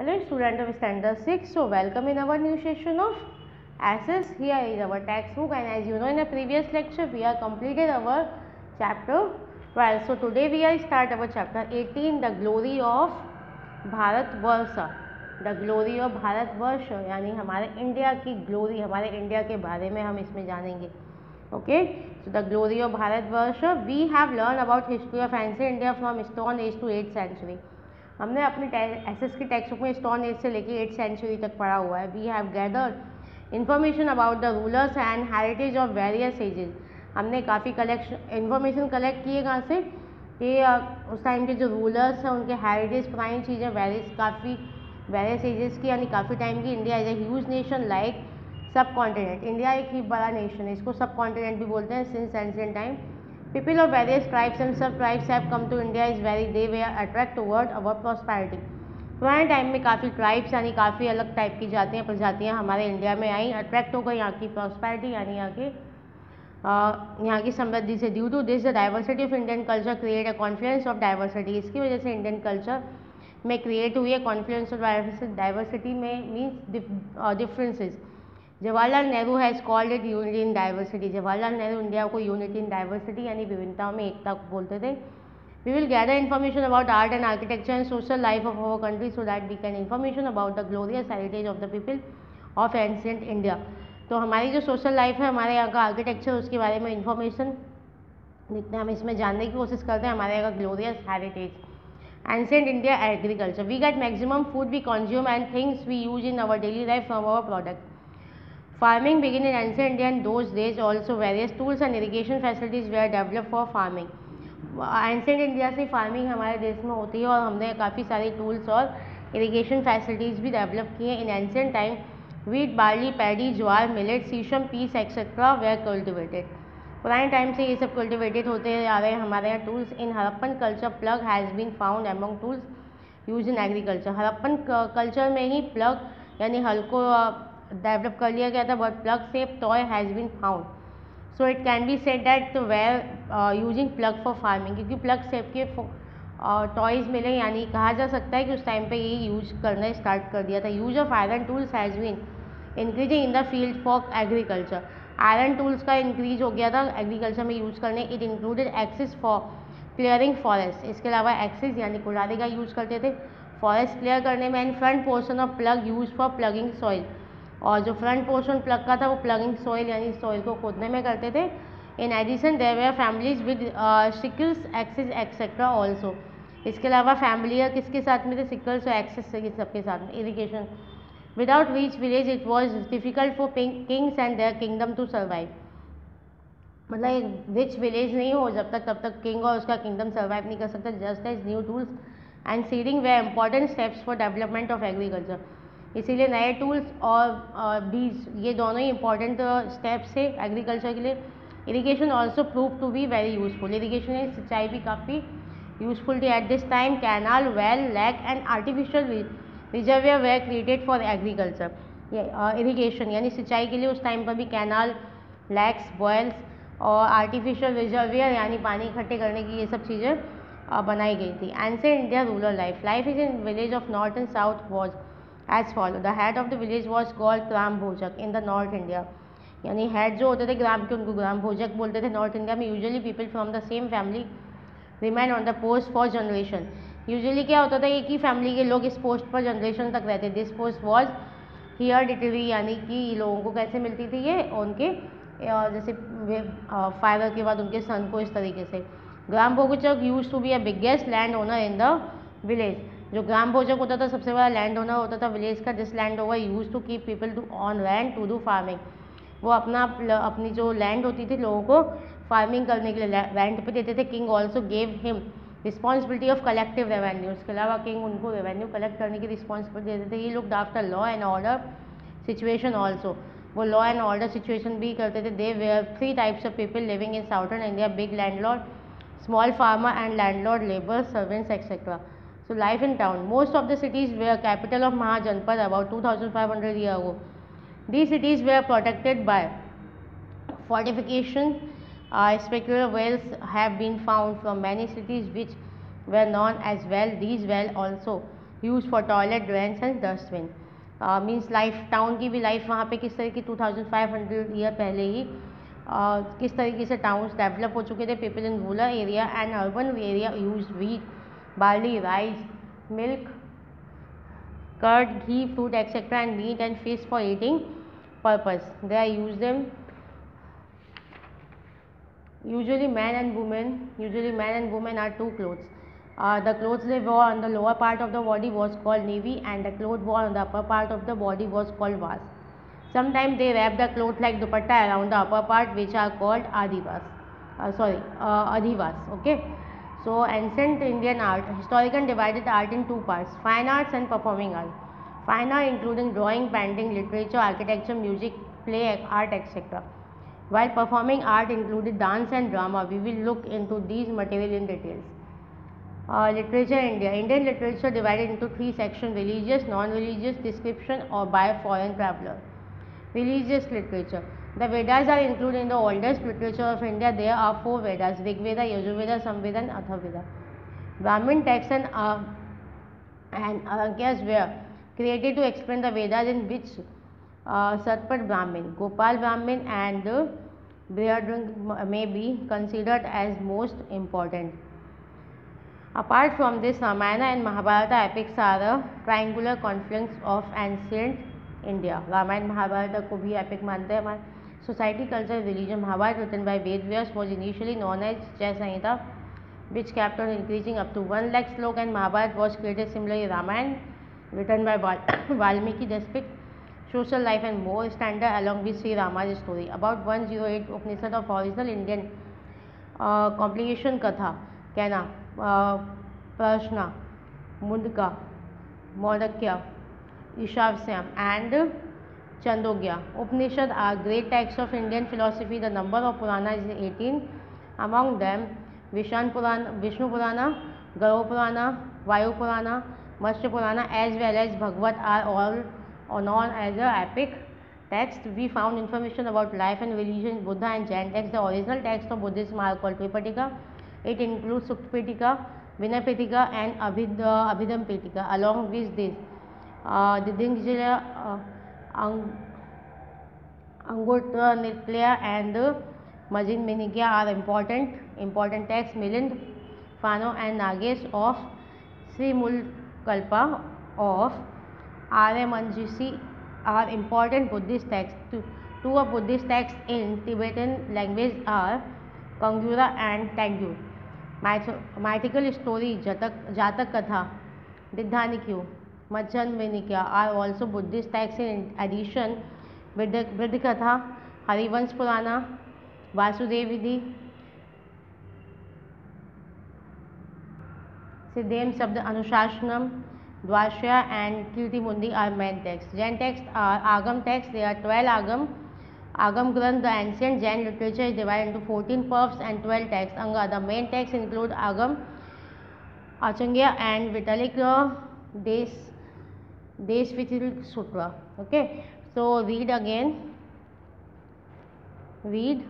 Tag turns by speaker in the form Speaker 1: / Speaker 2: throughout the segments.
Speaker 1: Hello student of standard 6. So welcome in our new session of Access. Here is our textbook, and as you know in the previous lecture we have completed our chapter 12. So today we are start our chapter 18, the glory of Bharatvarsh. The glory of Bharatvarsh यानी हमारे India की glory, हमारे India के बारे में हम इसमें जानेंगे. Okay, so the glory of Bharatvarsh. We have learn about history of ancient India from stone age to 8th century. हमने अपने एसएस की टेक्स्ट बुक में स्टोन एज से लेकर 8th सेंचुरी तक पढ़ा हुआ है. We have gathered information about the rulers and heritage of various ages. हमने काफ़ी इन्फॉर्मेशन कलेक्ट की है कहाँ से कि उस टाइम के जो रूलर्स हैं उनके हेरिटेज पुरानी चीज़ें वेरियस एजेस की, यानी काफ़ी टाइम की. India is a huge nation like सब कॉन्टिनेंट. इंडिया एक ही बड़ा नेशन है, इसको सब कॉन्टिनेंट भी बोलते हैं. Since ancient time people of various tribes and sub tribes have come to India is very they were attract toward our prosperity. पुराने टाइम में काफ़ी ट्राइब्स यानी काफ़ी अलग टाइप की जातियाँ प्रजातियाँ हमारे इंडिया में आई, अट्रैक्ट होकर यहाँ की प्रॉस्पेरिटी यानी यहाँ की समृद्धि से. Due to this the diversity of Indian culture create a confluence of diversity. इसकी वजह से इंडियन कल्चर में क्रिएट हुई है कॉन्फ्लुएंस ऑफ डाइवर्सिटी में means differences. Jawaharlal Nehru has called it unity in diversity. Jawaharlal Nehru India को यूनिटी इन डाइवर्सिटी यानी विभिन्नताओं में एकता को बोलते थे. We will gather information about art and architecture and social life of our country so that we can information about the glorious heritage of the people of ancient India. तो हमारी जो सोशल लाइफ है, हमारे यहाँ का architecture, उसके बारे में इन्फॉर्मेशन देखते हैं, हम इसमें जानने की कोशिश करते हैं हमारे यहाँ का glorious heritage. Ancient India agriculture. We get maximum food we consume and things we use in our daily life from our product. Farming began in ancient India in those days. Also, various tools and irrigation facilities were developed for farming. Ancient India से farming हमारे देश में होती है और हमने काफ़ी सारे टूल्स और इरिगेशन फैसिलिटीज़ भी डेवलप की हैं. In ancient time wheat, barley, paddy, jowar, millet, sesame, peas etcetera were cultivated. पुराने टाइम से ये सब कल्टिवेटेड होते आ रहे हैं हमारे यहाँ. Tools in Harappan culture plough has been found among tools use in agriculture. Harappan culture में ही प्लग यानी हल को डेवलप कर लिया गया था, but plough shape toy has been found. So it can be said that were using plough for farming, क्योंकि प्लग सेप के टॉयज़ मिले, यानी कहा जा सकता है कि उस टाइम पे ये यूज करना स्टार्ट कर दिया था. Use of iron tools has been increasing in the field for agriculture. Iron tools का इंक्रीज हो गया था एग्रीकल्चर में यूज़ करने. It included axes for clearing forest. इसके अलावा एक्सिस यानी कुल्हाड़ी का यूज़ करते थे फॉरेस्ट क्लियर करने में. And front portion of plug use for plugging soil. और जो फ्रंट पोर्शन प्लग का था वो प्लगिंग सॉइल यानी सॉइल को खोदने में करते थे. In addition there were families with sickles, axes etcetera also. इसके अलावा फैमिली किसके साथ में थे? सिकल्स और एक्सिस सबके साथ में. Irrigation. Without rich village it was difficult for kings and their kingdom to survive. मतलब एक रिच विलेज नहीं हो जब तक, तब तक किंग और उसका किंगडम सर्वाइव नहीं कर सकता. Just as new tools and seeding were important steps for development of agriculture. इसीलिए नए टूल्स और बीज ये दोनों ही इंपॉर्टेंट स्टेप्स है एग्रीकल्चर के लिए. Irrigation also prove to be very useful. Irrigation यानी सिंचाई भी काफ़ी यूजफुल थी. At this time canal, well, lake and artificial reservoir were created for agriculture. Irrigation यानी सिंचाई के लिए उस टाइम पर भी कैनाल, लेक्स, वेल्स और आर्टिफिशियल रिजर्वियर यानी पानी इकट्ठे करने की ये सब चीज़ें बनाई गई थी. Ancient India rural life. Life is in village of north and south was as follow. The head of the village was called gram Bhojak in the North India. यानी हेड जो होते थे ग्राम के उनको ग्राम भोजक बोलते थे. नॉर्थ इंडिया में usually people from the same family remain on the post for generation. Usually क्या होता था, एक ही फैमिली के लोग इस पोस्ट पर जनरेशन तक रहते. दिस पोस्ट वॉज हेरिडिटरी यानी कि लोगों को कैसे मिलती थी ये उनके जैसे फादर के बाद उनके सन को, इस तरीके से. ग्राम भोजक use to be a biggest land owner in the village. जो ग्राम भोजक होता था सबसे बड़ा लैंड ओनर होता था विलेज का. This land over use to keep people to on land to do farming. वो अपनी जो लैंड होती थी लोगों को फार्मिंग करने के लिए रेंट पे देते थे. King also gave him responsibility of collective revenue. इसके अलावा किंग उनको रेवेन्यू कलेक्ट करने की रिस्पॉन्सिबिलिटी देते थे. ये looked after law and order situation also. वो लॉ एंड ऑर्डर सिचुएशन भी करते थे. They were 3 types of people living in southern India. Big landlord, small farmer and landlord, labour, servants etcetera. So life in town. Most of the cities were capital of Mahajanpad about 2500 years ago. These cities were protected by fortification. Spectacular wells have been found from many cities which were known as well. These wells also use for toilet, drains and dustbin. Means life, town की भी life वहाँ पे किस तरह की 2500 year पहले ही किस तरीके से टाउन्स डेवलप हो चुके थे। People in rural area and urban area use wheat, barley, rice, milk, curd, ghee, fruit, etc. and meat and fish for eating purpose. They are use them usually men and women are two clothes. The clothes they wore on the lower part of the body was called nevi and the cloth worn on the upper part of the body was called vas. Sometimes they wrap the cloth like dupatta around the upper part which are called adhivas. Okay. So ancient Indian art, historian divided art in two parts, fine arts and performing art. Fine art including drawing, painting, literature, architecture, music, play art, etc. While performing art included dance and drama. We will look into these material in details. Literature India. Indian literature divided into three sections: religious, non-religious, description or by a foreign traveler. Religious literature. The Vedas are included in the oldest literature of India. There are four Vedas: Rig Veda, Yajurveda, Samveda and Atharvaveda. Brahmin texts and Arankyas were created to explain the Vedas, in which Satpat Brahmin, Gopal Brahmin and Brihadranga may be considered as most important. Apart from this, Ramayana and Mahabharata epics are a triangular confluence of ancient India. Ramayana Mahabharata को भी epic मानते हैं हमारे. Society, culture, religion. Mahabharata, written by Ved Vyas, was initially known as Jai Samhita, which kept on increasing up to 1 lakh slok, and Mahabharata was created. Similarly, Ramayana, written by Valmiki, depict social life and more standard along with Sri Rama's story. About 108 Upanishad of original Indian complication Katha, Kena, Prashna, Mundaka, Maudakya, Ishavsyam and Chandogya. Upanishad are great texts of Indian philosophy. The number of Purana is 18. Among them, Vishnu Purana, Garo Purana, Vayu Purana, Matsya Purana as well as Bhagavad are all known as a epic text. We found information about life and religion, Buddha and Jain texts. The original texts of Buddhism are called Tripitaka. It includes Sukta Pitaka, Vinaya Pitaka and Abhidhamma Pitaka. Along with this, the Dingjala, Anguttara Niklaya and Majin Minikya are important texts. Milind, Fano and Nagesh of Sri Mulkalpa of Arya Manjushri are important Buddhist texts. Two of Buddhist texts in Tibetan language are Kangura and Tangyur. Mythical story Jatak Katha, Didhanikyu, Machan Vinikya are also Buddhist texts. In addition, Vriddhikatha, Harivansh Purana, Vasudevidi, Siddhem Sabda Anushashanam, Dwashya and Kirtimundi are main texts. Jain texts are Agam texts. There are 12 Agam. Agam Granth, the ancient Jain literature, is divided into 14 purvs and 12 texts. Anga, the main texts include Agam, Achangya and Vitalik Desvitil Sutra. Okay, so read again. We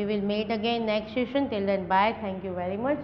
Speaker 1: will meet again next session. Till then, bye. Thank you very much.